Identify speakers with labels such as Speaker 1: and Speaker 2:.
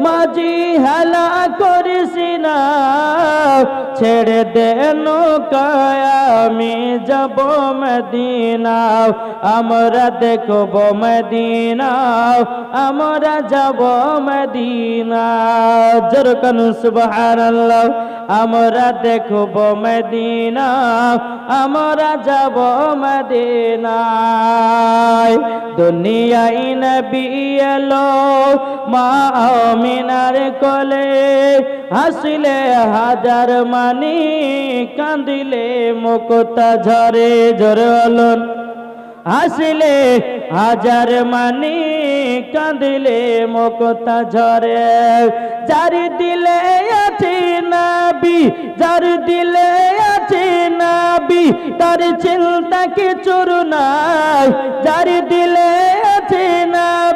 Speaker 1: মাঝি হেলা করিস না, ছেড়ে দে নৌকায় আমি যাব মদিনা, আমরা দেখব মদিনা, আমরা যাব মদিনা। জোরে কানু সুবহানাল্লাহ। আমরা দেখব মদিনা, আমরা যাব মদিনায়। দুনিয়ায় নবী এলো মা আমিনার কোলে, হাসিলে হাজার মানি, কাঁদিলে মুক্তা ঝরে। জোরে বলুন। হাসিলে হাজার মানি, কাঁদিলে মুক্তা ঝরে। যার দিলে আছে নবী, যার দিলে আছে নবী, তার চিন্তা কিছুর নাই। যার দিলে আছে নবী,